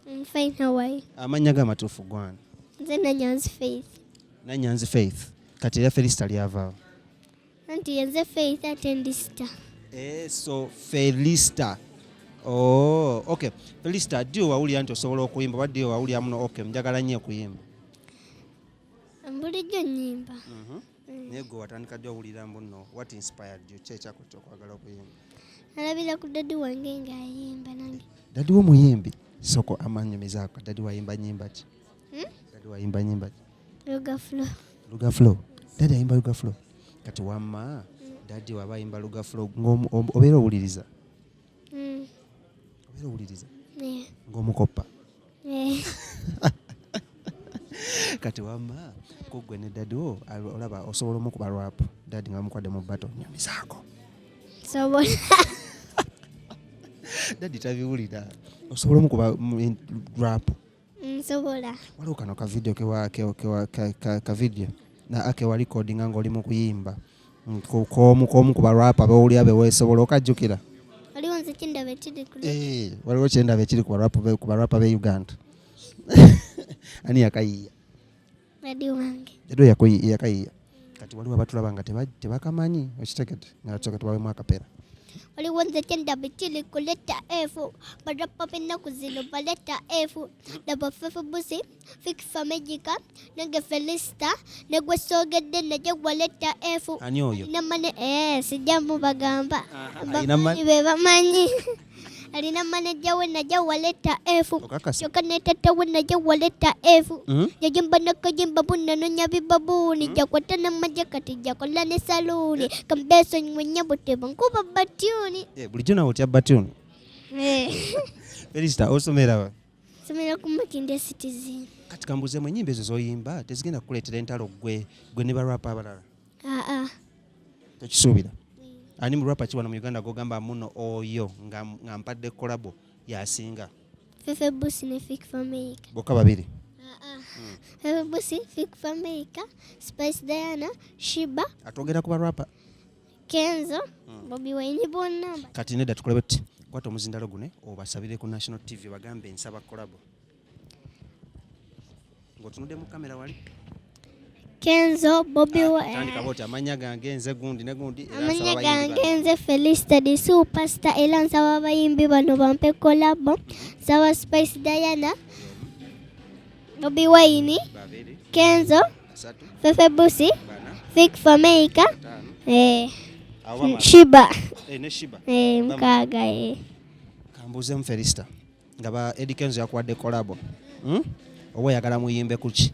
Fine, how are you? Amanya gamatuufu gwana. Nze Nanyanzi Faith. Nanyanzi Faith. Kati ya Felista lyava. Anti yenze Faith atendista. So Felista. Oh, okay. Felista, dio wawuli anti osobola okuyimba wadde wawuli amuno okay, njagala nnyo okuyimba. Bulijjo nnyimba. Naye gwe watandika ddi owulira mbuno, what inspired you? Kye kyakutte okwagala okuyimba? Alabira ku dadi wange ng'ayimba nange. Dadi wo muyimbi? Soko amanyumizaako. Dadi wayimba nyimba ki? Dadi wayimba nyimba ki? Luga flow. Dadi ayimba Luga flow. Kati wamma dadi waba ayimba Luga flow obeera owuliriza? Obeera owuliriza? Ng'omukoppa? Kati wamma kugwe ne dadi wo olaba osobola omukuba rap dadi nga mukwadde mu bato nyumizaako. Sobola. Dadi tabiwulira. Osobola omukuba rap? Sobola. Waliwo kano ka video ka video na ake wa recording nga oli mu kuyimba. Komu kuba rap abawulira beweesobola okajjukira? Waliwo nze kyendaba ekiri ku waliwo kyendaba ekiri ku rap be Uganda. Ani yakayiya? dadi wange. Dadi yakayiya. Kati waliwo abatulaba nga tebakamanyi okitegedde nga tusoka tubawemu akapera. Waliwo nze kyendaba ekiri ku letta F barapa b'ennaku zino baletta F daba fefe busi fikifa magica nange Felista ne gwe soogedde naye waletta F. Ani oyo? Sijja mubagamba bamanyi be bamanyi. Alina manager we najja waletta F. Kyokka neetatta we najja waletta F. Yajimba nakajimba bunna nonyabibabuuni jakwata namajja kati jakola ne saluuni kambeso nywenya buteba nkuba batyuni. Bulijjo nawe otya batyuni? Felista osomera wa? Somera ku Makindye Citizen. Kati kambuzeemu ennyimba ezo z'oyimba tezigenda kukuleetera entalo gwe ne barapa abalala? Tekisuubira? Ani mu rapa kiwana mu Uganda gogamba muno oyo nga mpadde kolabo yasinga? Fefe Busi ne Fik Fameka. Bokka babiri? Fefe Busi, Fik Fameka, Spice Diana, Shiba. Atwogera ku barapa? Kenzo, Bobi Wine bonna. Kati nedda tukole bwe tuti kwata omuzindalo gune obasabire ku National TV bagambe nsaba kolabo. Ng'otunudde mu kamera wali? Kenzo, Bobi Wine. Tandika boti amanya gange nze gundi ne gundi. Amanya gange nze Felista the Superstar era nsaba abayimbi bano bampe kolabo. Nsaba Spice Diana, Bobi Wine, Kenzo, Fefe Busi, Fik Fameka, Shiba. Ne Shiba. Mukaaga. Kambuzeemu Felista nga Eddie Kenzo yakuwadde kolabo. Oba oyagala muyimbe ku ki?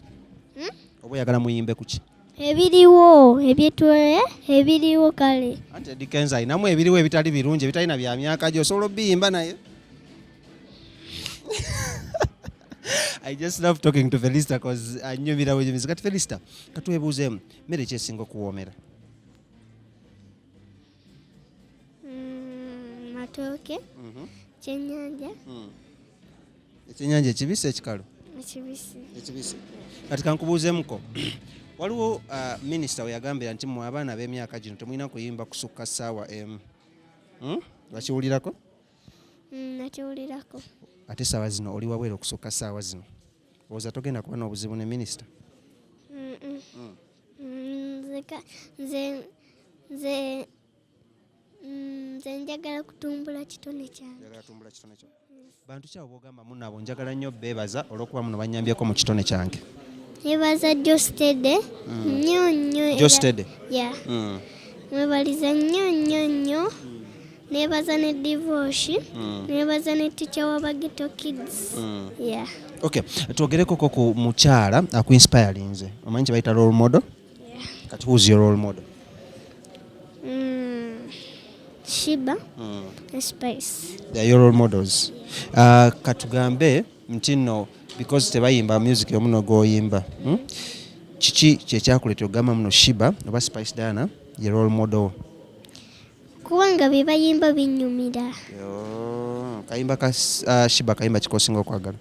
Oba oyagala muyimbe ku ki? Ebiriwo ebiriwo kale. Anti Eddie Kenzo ayinamu ebiriwo ebitali birungi ebitalina bya myaka gyo osobola obiyimba naye. I just love talking to Felista because anyumira wenyumiza. Kati Felista katwebuuzeemu mmere ki esinga okuwoomera? Matooke, kyennyanja. Ekyennyanja ekibisi ekikalu? Ekibisi. Kati kankubuuzeemuko waliwo minisita we yagambira nti mu abaana b'emyaka gino temulina kuyimba kusukka ssaawa emu. Wakiwulirako? Nakiwulirako. Ate essaawa zino oli wabwera okusukka ssaawa zino olowooza togenda kuba n'obuzibu ne minisita? Nze njagala kutumbula kitone kyange. Bantu kyabo bogamba munnaabo njagala nnyo beebaza olw'okuba muno bannyambyeko mu kitone kyange. Yebaza Jostede nnyo. Jostede? Mwebaliza nnyo. Nebaza ne Divorce. Nebaza ne teacher w'Abageto Kids. Okay, twogereko ku mukyala akuinspirinze. Omanyi kye bayita role model? Kati who's your role model? Shiba and Spice. They are your role models. Katugambe nti nno because tebayimba music yomuno goyimba. Kiki kyekyakuleeta ogamba muno Shiba oba Spice Diana ye role model? Kubanga bye bayimba binnyumira. Kayimba ka Shiba kayimba kikosinga okwagala?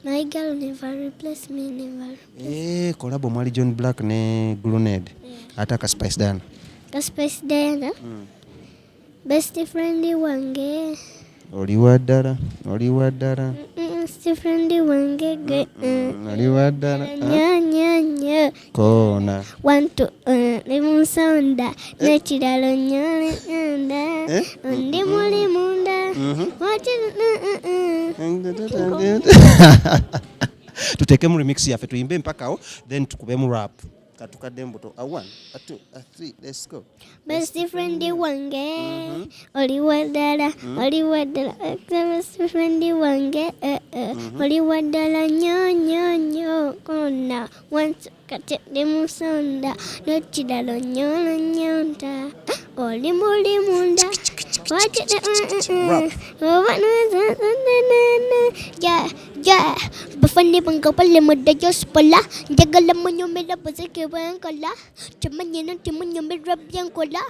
My girl never replace me, never. Kolabo mwali John Black ne Grenade. Ate ka Spice Diana? Ka Spice Diana. Best friend wange. Oliwa ddala. Best friend wange gwe. Oliwa ddala. Nya. Koona. Want limusonda nekiralo nyanda. Ndi muli munda. Tuteekemu remix yaffe tuyimbe mpakawo then tukubemu rap. Katukadde mbuto a 1 a 2 a 3 let's go. Best friend wange oliwa ddala best friend wange oliwa ddala nnyo konna wansi kati ndi musonda nekiralo nyonta oli muli munda bafani banga pale mudda jospola njagala munyumira buzike bwankola temanye nanti munyumira byankola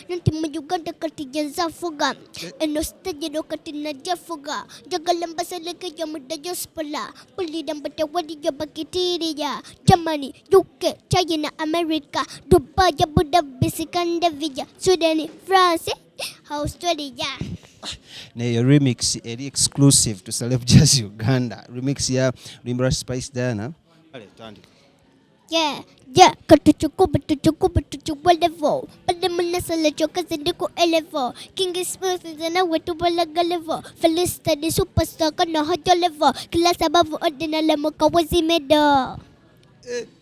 nanti mu Uganda kati janzafuga eno stajero kati najafuga njagala mbasaleke ya mudda jospola pulira mbata waliyo bakitiriya Germany UK China America Dubai Abu Dhabi Scandinavia Sweden France Australia. Neyo remix eri exclusive to Celeb Jazz Uganda. Remix ya Limba Spice Diana. Ale tandi. Yeah, katuchukuba level. Pade munasala choka zindiko elevo. King is smooth zana wetu balaga level. Felista di superstar kana haja level. Kila sababu ordinary moka wazi medo.